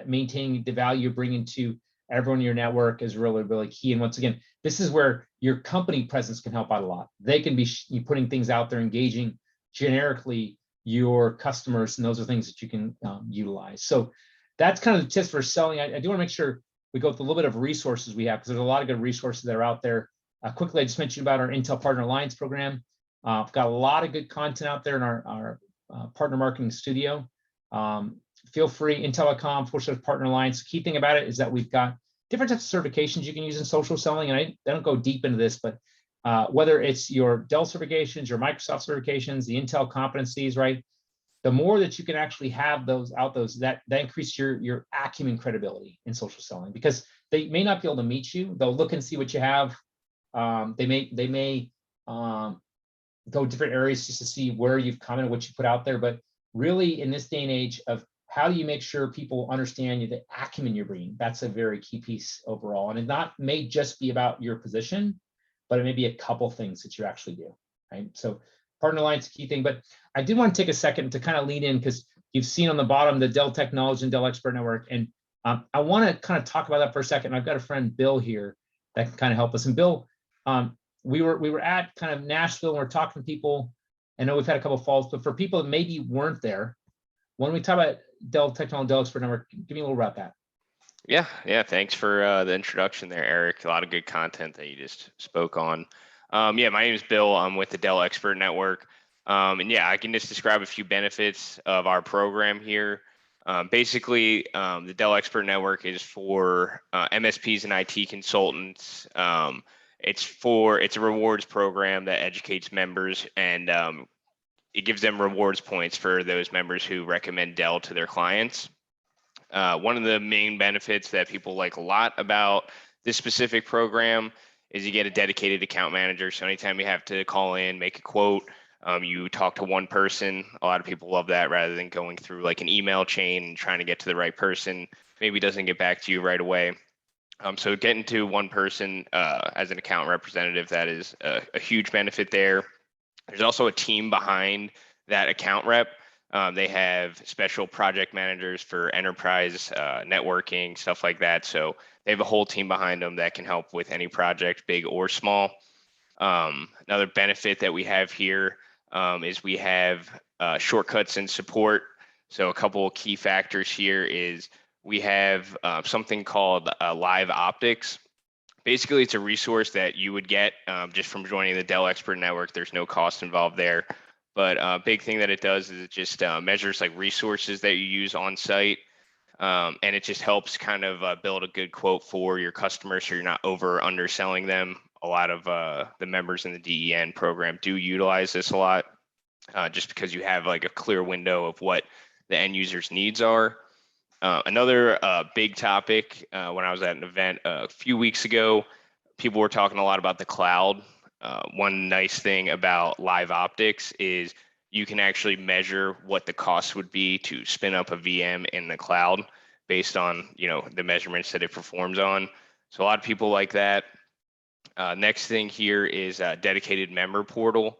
maintaining the value you're bringing to everyone in your network is really, really key. And once again, this is where your company presence can help out a lot. They can be putting things out there, engaging generically your customers, and those are things that you can utilize. So that's kind of the tips for selling. I do want to make sure we go with a little bit of resources we have, because there's a lot of good resources that are out there. Quickly, I just mentioned about our Intel Partner Alliance program. I've got a lot of good content out there in our partner marketing studio. Feel free, intel.com/partner alliance. The key thing about it is that we've got different types of certifications you can use in social selling. And I don't go deep into this, but whether it's your Dell certifications, your Microsoft certifications, the Intel competencies, right? The more that you can actually have those out, that increase your acumen credibility in social selling, because they may not be able to meet you. They'll look and see what you have. They may go different areas just to see where you've come and what you put out there. But really, in this day and age of how do you make sure people understand the acumen you're bringing? That's a very key piece overall. And it may just be about your position, but it may be a couple things that you actually do, right? So partner alliance is a key thing. But I did want to take a second to kind of lean in, because you've seen on the bottom the Dell Technology and Dell Expert Network. And I want to kind of talk about that for a second. I've got a friend, Bill, here that can kind of help us. And Bill, we were at kind of Nashville, and we're talking to people. I know we've had a couple of falls, but for people that maybe weren't there, when we talk about Dell Technology and Dell Expert Network, give me a little about that. Yeah. Thanks for the introduction there, Eric. A lot of good content that you just spoke on. Yeah, my name is Bill. I'm with the Dell Expert Network. And yeah, I can just describe a few benefits of our program here. Basically, the Dell Expert Network is for MSPs and IT consultants. It's a rewards program that educates members, and it gives them rewards points for those members who recommend Dell to their clients. One of the main benefits that people like a lot about this specific program is you get a dedicated account manager. So anytime you have to call in, make a quote, You talk to one person. A lot of people love that rather than going through like an email chain and trying to get to the right person. Maybe doesn't get back to you right away. So getting to one person as an account representative, that is a huge benefit there. There's also a team behind that account rep. They have special project managers for enterprise networking, stuff like that. So they have a whole team behind them that can help with any project, big or small. Another benefit that we have here is we have shortcuts and support. So a couple of key factors here is we have something called Live Optics. Basically, it's a resource that you would get just from joining the Dell Expert Network. There's no cost involved there. But a big thing that it does is it just measures like resources that you use on site. And it just helps kind of build a good quote for your customers so you're not over or underselling them. A lot of the members in the DEN program do utilize this a lot just because you have like a clear window of what the end user's needs are. Another big topic when I was at an event a few weeks ago, people were talking a lot about the cloud. One nice thing about Live Optics is you can actually measure what the cost would be to spin up a VM in the cloud based on the measurements that it performs on. So a lot of people like that. Next thing here is a dedicated member portal.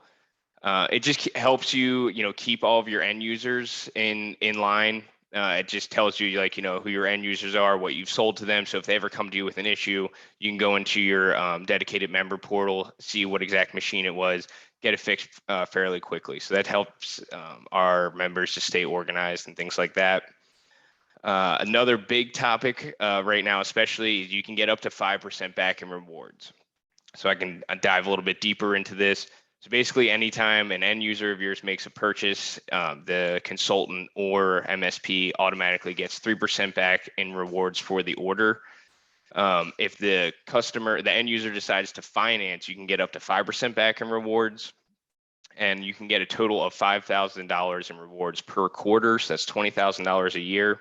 It just helps you keep all of your end users in line. It just tells you who your end users are, what you've sold to them. So if they ever come to you with an issue, you can go into your dedicated member portal, see what exact machine it was, get it fixed fairly quickly. So that helps our members to stay organized and things like that. Another big topic right now, especially, is you can get up to 5% back in rewards. So I can dive a little bit deeper into this. So basically, anytime an end user of yours makes a purchase, the consultant or MSP automatically gets 3% back in rewards for the order. If the end user decides to finance, you can get up to 5% back in rewards. And you can get a total of $5,000 in rewards per quarter. So that's $20,000 a year.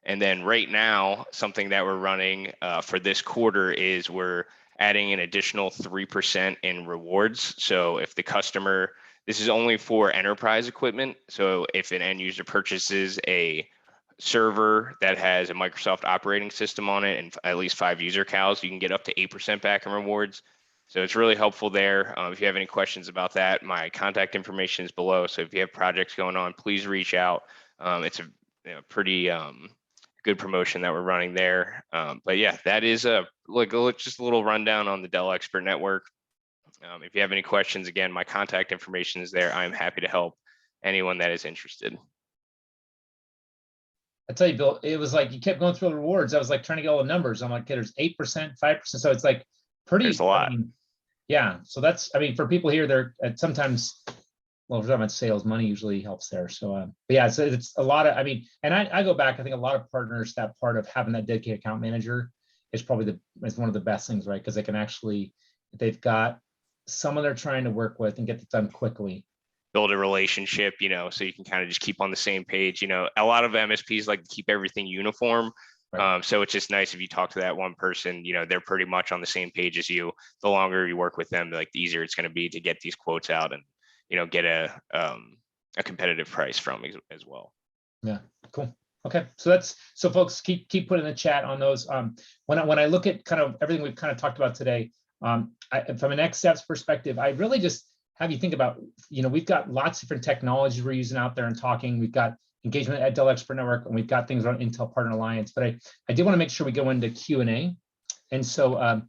And then right now, something that we're running for this quarter is we're adding an additional 3% in rewards. So if the customer, this is only for enterprise equipment. So if an end user purchases a server that has a Microsoft operating system on it and at least 5 user cows, you can get up to 8% back in rewards. So it's really helpful there. If you have any questions about that, my contact information is below. So if you have projects going on, please reach out. It's a pretty good promotion that we're running there. But yeah, that is just a little rundown on the Dell Expert Network. If you have any questions, again, my contact information is there. I'm happy to help anyone that is interested. I tell you, Bill, it was like you kept going through the rewards. I was like trying to get all the numbers. I'm like, okay, there's 8%, 5%. So it's like pretty. There's a lot. Yeah. So that's, for people here, they're sometimes, well, if we're talking about sales, money usually helps there. So, but yeah, it's a lot of, and I go back, I think a lot of partners, that part of having that dedicated account manager is probably is one of the best things, right? Because they can actually, if they've got someone they're trying to work with and get it done quickly. Build a relationship, so you can kind of just keep on the same page. A lot of MSPs like to keep everything uniform. Right. So it's just nice if you talk to that one person, they're pretty much on the same page as you. The longer you work with them, the easier it's going to be to get these quotes out and get a competitive price from as well. Yeah, cool. Okay, so folks, keep putting in the chat on those. When I look at kind of everything we've kind of talked about today, from a next steps perspective, I really just have you think about, we've got lots of different technologies we're using out there and talking. We've got engagement at Dell Expert Network, and we've got things on Intel Partner Alliance. But I did want to make sure we go into Q&A. And so,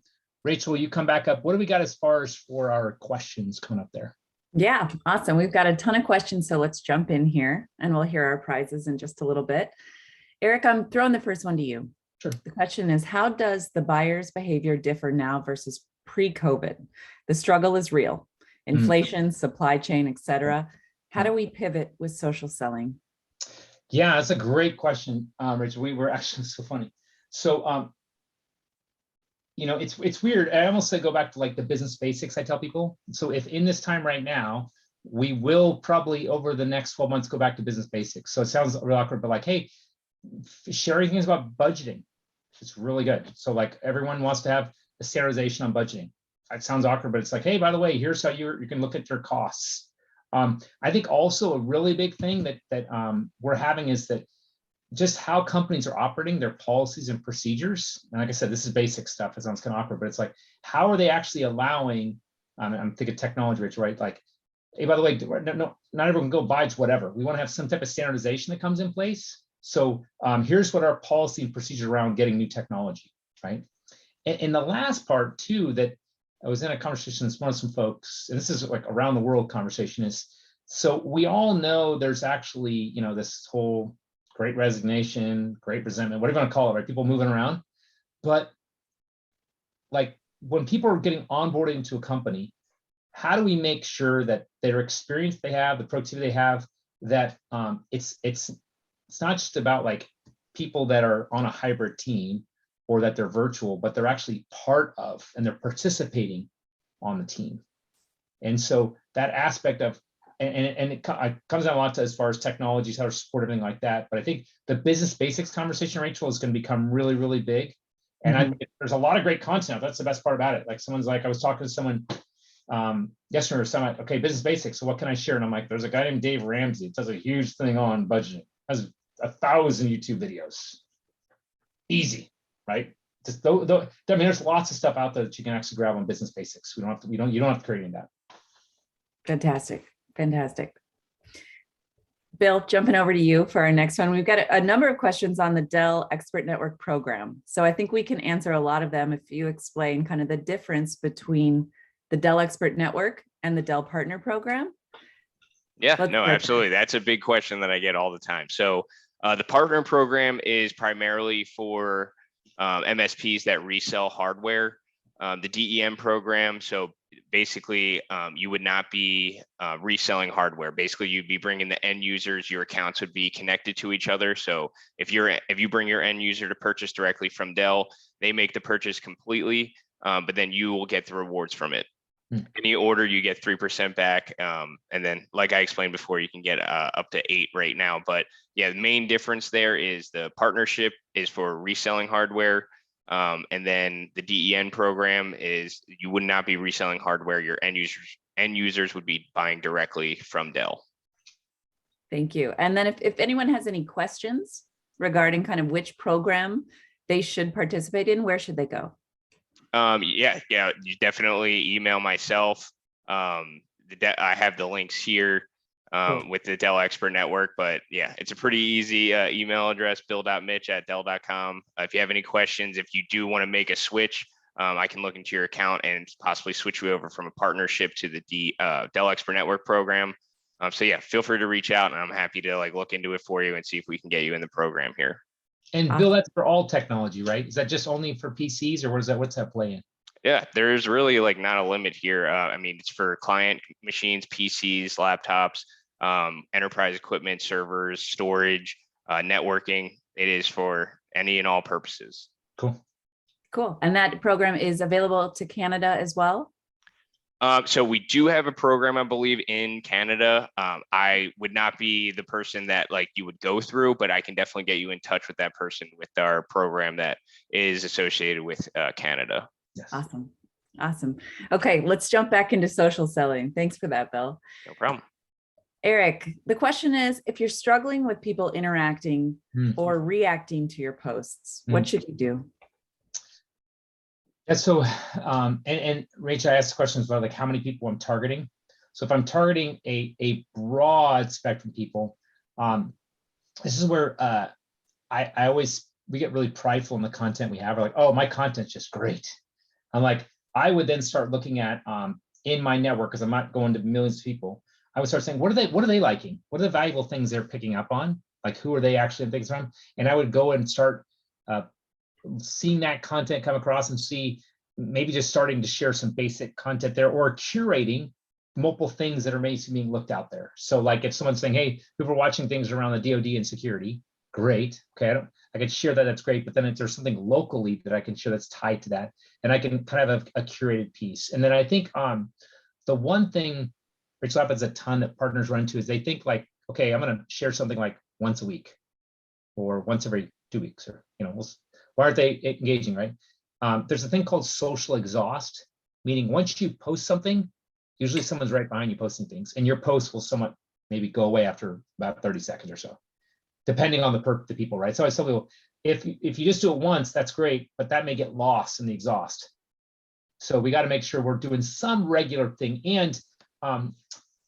Rachel, you come back up. What do we got as far as for our questions coming up there? Yeah, awesome. We've got a ton of questions, so let's jump in here and we'll hear our prizes in just a little bit. Eric, I'm throwing the first one to you. Sure. The question is, how does the buyer's behavior differ now versus pre-COVID? The struggle is real. Inflation, supply chain, etc. How do we pivot with social selling? Yeah, that's a great question, Rachel. We were actually so funny. So, it's weird. I almost say go back to like the business basics I tell people. So if in this time right now, we will probably over the next 12 months go back to business basics. So it sounds real awkward, but like, hey, sharing things about budgeting. It's really good. So like everyone wants to have a standardization on budgeting. It sounds awkward, but it's like, hey, by the way, here's how you can look at your costs. I think also a really big thing that we're having is that just how companies are operating their policies and procedures. And like I said, this is basic stuff. It sounds kind of awkward, but it's like, how are they actually allowing, I'm thinking technology, Rich, right? Like, hey, by the way, no, not everyone can go buy whatever. We want to have some type of standardization that comes in place. So here's what our policy and procedure around getting new technology, right? And the last part too, that I was in a conversation this morning with some folks, and this is like around the world conversation, is so we all know there's actually, you know, this whole great resignation, great resentment, whatever you want to call it, right? People moving around. But like when people are getting onboarded into a company, how do we make sure that their experience they have, the productivity they have, that it's not just about like people that are on a hybrid team or that they're virtual, but they're actually part of and they're participating on the team. And so that aspect of, and it comes down a lot to as far as technologies, how to support everything like that. But I think the business basics conversation, Rachel, is going to become really, really big. And I think there's a lot of great content. That's the best part about it. Like someone's like, I was talking to someone yesterday or something, okay, business basics. So what can I share? And I'm like, there's a guy named Dave Ramsey. It does a huge thing on budgeting. Has 1,000 YouTube videos. Easy, right? Just I mean, there's lots of stuff out there that you can actually grab on business basics. You don't have to create any of that. Fantastic. Fantastic. Bill, jumping over to you for our next one. We've got a number of questions on the Dell Expert Network program. So I think we can answer a lot of them if you explain kind of the difference between the Dell Expert Network and the Dell Partner Program. Yeah, no, absolutely. That's a big question that I get all the time. So the Partner Program is primarily for MSPs that resell hardware. The DEM program, so basically you would not be reselling hardware. Basically, you'd be bringing the end users, your accounts would be connected to each other. So if you bring your end user to purchase directly from Dell, they make the purchase completely, but then you will get the rewards from it. Any order, you get 3% back. And then, like I explained before, you can get up to 8 right now. But yeah, the main difference there is the partnership is for reselling hardware. And then the DEN program is you would not be reselling hardware. Your end users would be buying directly from Dell. Thank you. And then if anyone has any questions regarding kind of which program they should participate in, where should they go? Yeah, you definitely email myself. I have the links here with the Dell Expert Network, but yeah, it's a pretty easy email address, bill.mitch@dell.com. If you have any questions, if you do want to make a switch, I can look into your account and possibly switch you over from a partnership to the Dell Expert Network program. So yeah, feel free to reach out, and I'm happy to like look into it for you and see if we can get you in the program here. And Bill, that's for all technology, right? Is that just only for PCs, or what's that play in? Yeah, there's really like not a limit here. I mean, it's for client machines, PCs, laptops, enterprise equipment, servers, storage, networking. It is for any and all purposes. Cool. Cool. And that program is available to Canada as well? So we do have a program, I believe, in Canada. I would not be the person that like you would go through, but I can definitely get you in touch with that person with our program that is associated with Canada. Yes. Awesome. Awesome. Okay, let's jump back into social selling. Thanks for that, Bill. No problem. Eric, the question is, if you're struggling with people interacting or reacting to your posts, what should you do? Yeah, so, and Rachel, I asked questions about like how many people I'm targeting. So if I'm targeting a broad spectrum of people, this is where we get really prideful in the content we have. We're like, oh, my content's just great. I'm like, I would then start looking at in my network, because I'm not going to millions of people. I would start saying, what are they liking? What are the valuable things they're picking up on? Like, who are they actually things from? And I would go and start seeing that content come across and see maybe just starting to share some basic content there, or curating multiple things that are maybe being looked out there. So like if someone's saying, hey, people are watching things around the DoD and security, great. Okay, I can share that, that's great. But then if there's something locally that I can share that's tied to that, and I can kind of have a curated piece. And then I think the one thing Rachel happens a ton that partners run into is they think like, okay, I'm going to share something like once a week or once every 2 weeks, or why aren't they engaging, right? There's a thing called social exhaust, meaning once you post something, usually someone's right behind you posting things, and your post will somewhat maybe go away after about 30 seconds or so, depending on the people, right? So I tell people, if you just do it once, that's great, but that may get lost in the exhaust. So we got to make sure we're doing some regular thing. And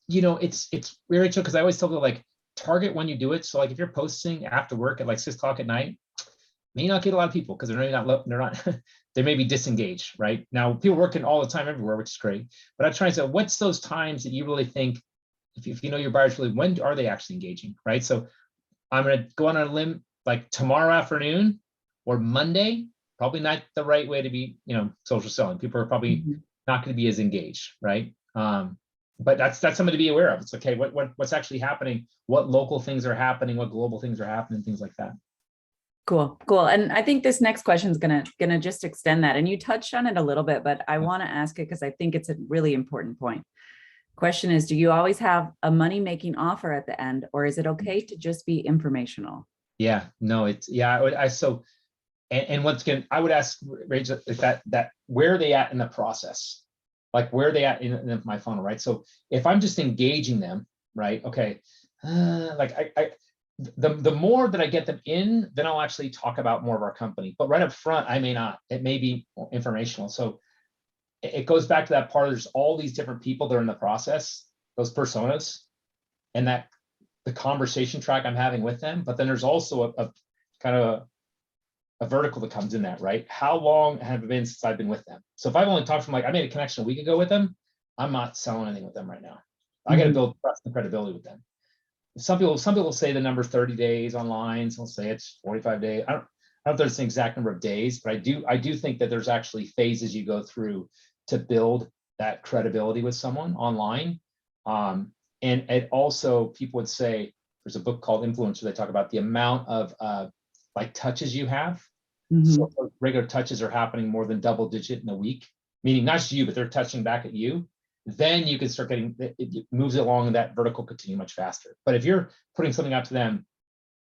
it's very chill, because I always tell people, like, target when you do it. So like if you're posting after work at like 6 o'clock at night, may not get a lot of people because they're not they may be disengaged, right? Now people working all the time everywhere, which is great. But I'm trying to say, what's those times that you really think, if you know your buyers really, when are they actually engaging, right? So I'm going to go on a limb, like tomorrow afternoon or Monday, probably not the right way to be, social selling. People are probably not going to be as engaged, right? But that's something to be aware of. It's okay, what's actually happening, what local things are happening, what global things are happening, things like that. Cool. And I think this next question is gonna just extend that. And you touched on it a little bit, but I want to ask it because I think it's a really important point. Question is, do you always have a money-making offer at the end, or is it okay to just be informational? Yeah, no, I would ask Rachel, that where are they at in the process? Like, where are they at in my funnel, right? So if I'm just engaging them, right? Okay, the more that I get them in, then I'll actually talk about more of our company. But right up front, I may not. It may be informational. So it goes back to that part. There's all these different people that are in the process, those personas, and that the conversation track I'm having with them. But then there's also a kind of a vertical that comes in that, right? How long have it been since I've been with them? So if I've only talked to them, like I made a connection a week ago with them, I'm not selling anything with them right now. I got to build trust and credibility with them. Some people say the number's 30 days online. Some will say it's 45 days. I don't know if there's an exact number of days, but I do think that there's actually phases you go through to build that credibility with someone online. And it also, people would say, there's a book called Influencer. They talk about the amount of like touches you have. So regular touches are happening more than double digit in a week, meaning not just you, but they're touching back at you. Then you can start getting, it moves along in that vertical continue much faster. But if you're putting something out to them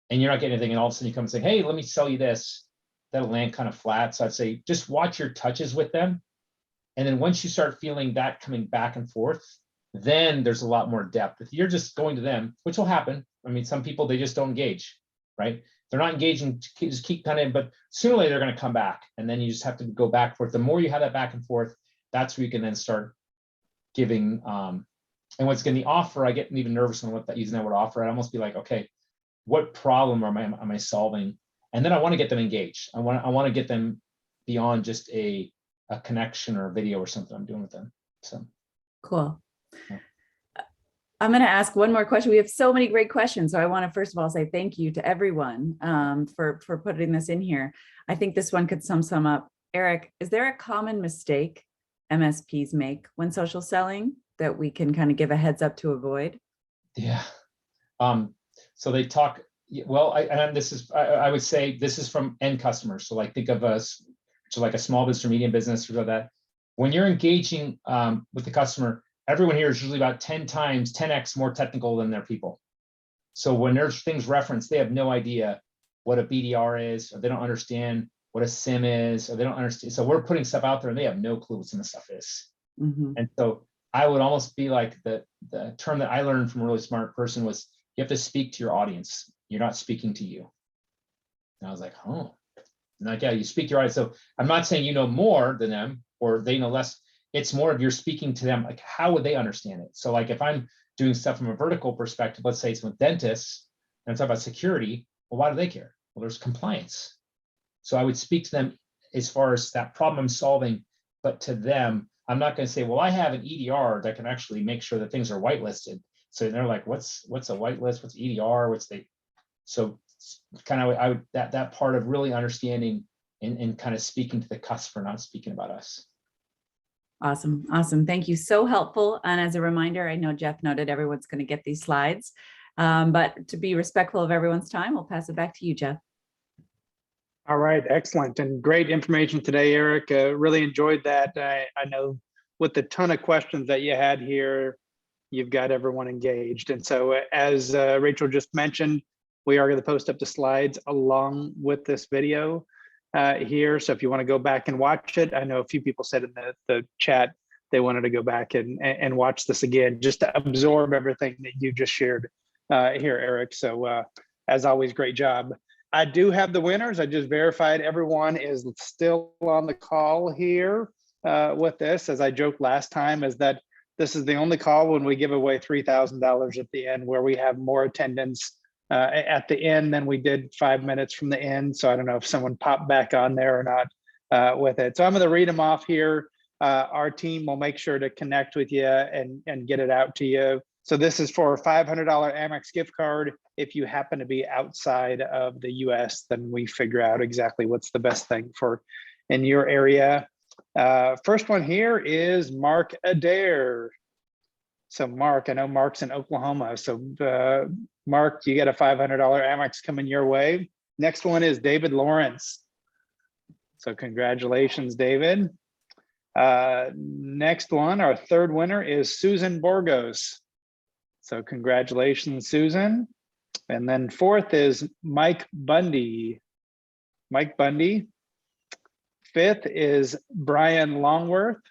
and you're not getting anything, and all of a sudden you come and say, hey, let me sell you this, that'll land kind of flat. So I'd say just watch your touches with them. And then once you start feeling that coming back and forth, then there's a lot more depth. If you're just going to them, which will happen. I mean, some people, they just don't engage, right? They're not engaging, just keep kind of, but sooner or later they're going to come back. And then you just have to go back and forth. The more you have that back and forth, that's where you can then start giving. And what's going to the offer, I get even nervous on using that word offer. I'd almost be like, okay, what problem am I solving? And then I want to get them engaged. I want to get them beyond just a connection or a video or something I'm doing with them. So cool. Yeah. I'm going to ask one more question. We have so many great questions. So I want to first of all say thank you to everyone for putting this in here. I think this one could sum up. Eric, is there a common mistake MSPs make when social selling that we can kind of give a heads up to avoid? Yeah. So they talk, well, I would say this is from end customers. So like think of us, so like a small business or medium business or that. When you're engaging with the customer, everyone here is usually about 10x more technical than their people. So when there's things referenced, they have no idea what a BDR is, or they don't understand what a SIM is, or they don't understand. So we're putting stuff out there and they have no clue what some of the stuff is. And so I would almost be like the term that I learned from a really smart person was, you have to speak to your audience. You're not speaking to you. And I was like, oh, and like, yeah, you speak to your audience. So I'm not saying you know more than them or they know less. It's more of you're speaking to them, like how would they understand it? So like if I'm doing stuff from a vertical perspective, let's say it's with dentists and I'm talking about security, well, why do they care? Well, there's compliance. So I would speak to them as far as that problem I'm solving, but to them, I'm not going to say, well, I have an EDR that can actually make sure that things are whitelisted. So they're like, what's a whitelist? What's EDR? So kind of that part of really understanding and kind of speaking to the customer, not speaking about us. Awesome. Thank you. So helpful. And as a reminder, I know Jeff noted everyone's going to get these slides, but to be respectful of everyone's time, we'll pass it back to you, Jeff. All right, excellent and great information today, Eric. Really enjoyed that. I know with the ton of questions that you had here, you've got everyone engaged. And so as Rachel just mentioned, we are going to post up the slides along with this video here. So if you want to go back and watch it, I know a few people said in the chat, they wanted to go back and watch this again, just to absorb everything that you just shared here, Eric. So as always, great job. I do have the winners. I just verified everyone is still on the call here with this. As I joked last time, is that this is the only call when we give away $3,000 at the end, where we have more attendance at the end than we did 5 minutes from the end. So I don't know if someone popped back on there or not with it. So I'm going to read them off here. Our team will make sure to connect with you and get it out to you. So this is for a $500 Amex gift card. If you happen to be outside of the US, then we figure out exactly what's the best thing for in your area. First one here is Mark Adair. So Mark, I know Mark's in Oklahoma. So Mark, you get a $500 Amex coming your way. Next one is David Lawrence. So congratulations, David. Next one, our third winner is Susan Borgos. So congratulations, Susan. And then fourth is Mike Bundy. Mike Bundy. Fifth is Brian Longworth.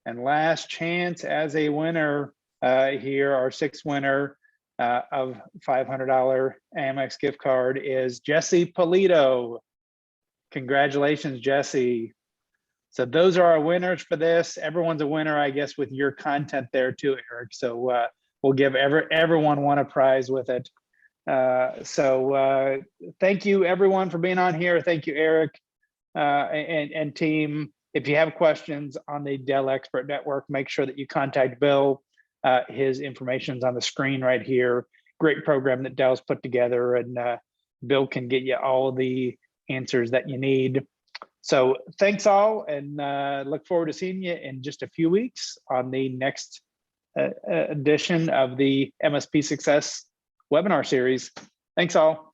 And last chance as a winner here, our sixth winner of $500 Amex gift card is Jesse Polito. Congratulations, Jesse. So those are our winners for this. Everyone's a winner, I guess, with your content there too, Eric. So we'll give everyone one a prize with it. So thank you everyone for being on here. Thank you, Eric and team. If you have questions on the Dell Expert Network, make sure that you contact Bill. His information is on the screen right here. Great program that Dell's put together, and Bill can get you all the answers that you need. So thanks all, and look forward to seeing you in just a few weeks on the next edition of the MSP Success webinar series. Thanks all.